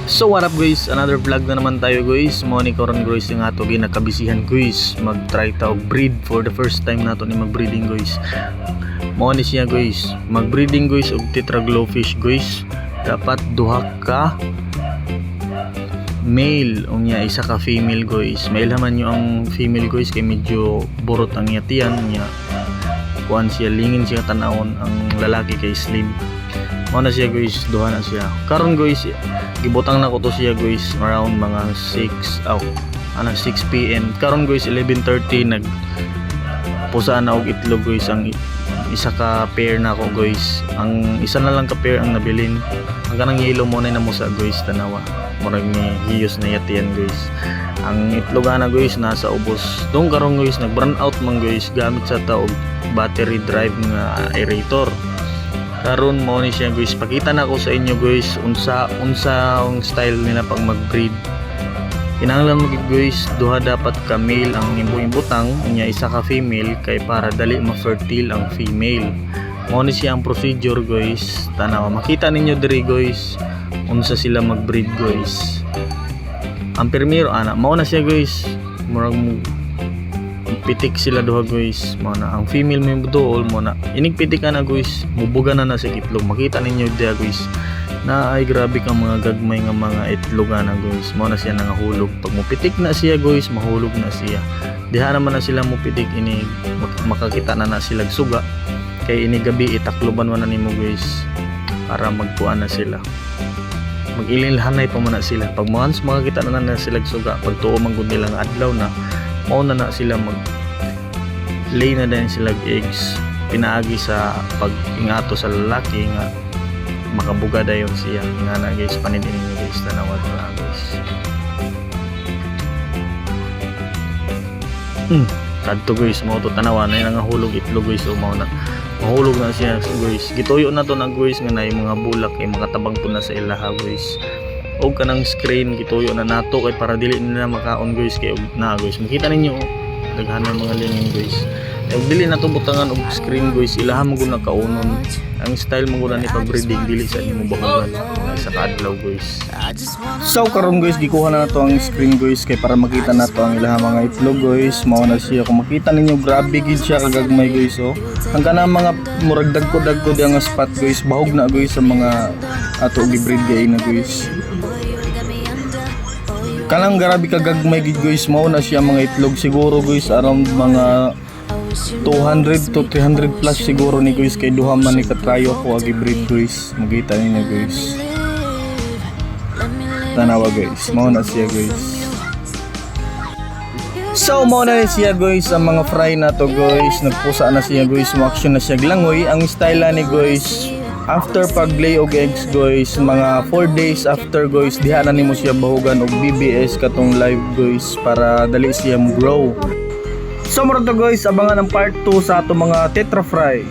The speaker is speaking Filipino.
So what up guys, another vlog na naman tayo guys. Mo ni karon guys yung ato ginakabisihan guys. Mag-try ta og breed for the first time nato ni mag-breeding guys. Mo ni siya guys, mag-breeding guys og tetra glowfish guys. Dapat duha ka male unya isa ka female guys. Mailhaman nyo ang female guys kay medyo burot ang yatian niya. Kuan siya, lingin siya tanawon. Ang lalaki kay slim. Mo na siya guys, duha na siya. Karon guys, gibutang na ko to siya guys around mga 6 PM. Karon guys 11:30 nag pusa na og itlog guys. Ang isa ka pair na ako guys. Ang isa na lang ka pair ang nabilin. Ang kanang yellow mo na namusa guys, tanawa. Murag ni hiyos na yatian guys. Ang itlog na guys nasa ubos. Dong karon guys nag burn out man guys gamit sa taog battery drive nga aerator. Karon mo ni siya guys, pakita na ko sa inyo guys unsa ang style nila pag mag-breed. Kinahanglan mo guys, duha dapat ka male ang imbutang, unya isa ka female kay para dali ma-fertile ang female. Mo ni siya ang procedure guys. Tanaw makita ninyo diri guys unsa sila mag-breed guys. Ang primero ana, mao na siya guys. Murag pitik sila duha guys. Mo na ang female may buduol mo na. Inig pitik na guys, mubuga na sa itlog. Makita ninyo dia guys. Na ay grabe kang mga gagmay nga mga itlog na guys. Mo na siya nangahulog. Pag mupitik na siya guys, mahulog na siya. Diha naman na sila mupitik ini makakita na sila suga. Kay ini gabi itakloban man na nimo guys para magkuan na sila. Mag-ililhanay pa muna sila. Pag once makakita na sila suga, pag tuo man gud nilang adlaw na, mauna na sila mag lay na din sila eggs. Pinaagi sa pag-ingato sa lalaki nga makabuga dayon siya. Nga na guys, panidin niyo guys, tanawad na guys. Kadto guys, mo to tanawan na nga hulog itlog guys, o mao na mahulog na siya guys. Gituyo na to na guys nga na yung mga bulak kay makatabang to na sa ilaha guys. Og kanang screen gituyo na nato kay para dili nila makaon guys kay na guys. Makita ninyo daghan ng mga lingin guys. Og dili na to butangan og screen guys, ilaha mo gud na kaunon. Ang style mo gud ni pag-breeding dili sa imo bahagan sa kadlaw guys. So karon guys gikuha na nato ang screen guys kay para makita nato ang ilaha mga itlog guys. Mao na siya, kung makita ninyo grabe gid siya kagagmay guys oh. Ang kana mga murag dagko diang spot guys, bahog na guys sa mga ato gi-breed gay na guys. Kanang grabe kagagmay gid guys, mao na siya mga itlog siguro guys around mga 200 to 300 plus siguro ni guys kay duha man ni katrayo ko agi breed guys. Makita ninyo guys. Tanawa guys, mao na siya guys. So mao na siya guys ang mga fry na to guys. Nagpusa na siya guys, mo action na siya glangoy. Ang style ni guys after pag-lay og eggs guys, mga 4 days after guys, diha na nimo siya bahugan og BBS katong live guys para dali siya mo grow. So mura to guys, abangan ang part 2 sa ato mga tetra fry.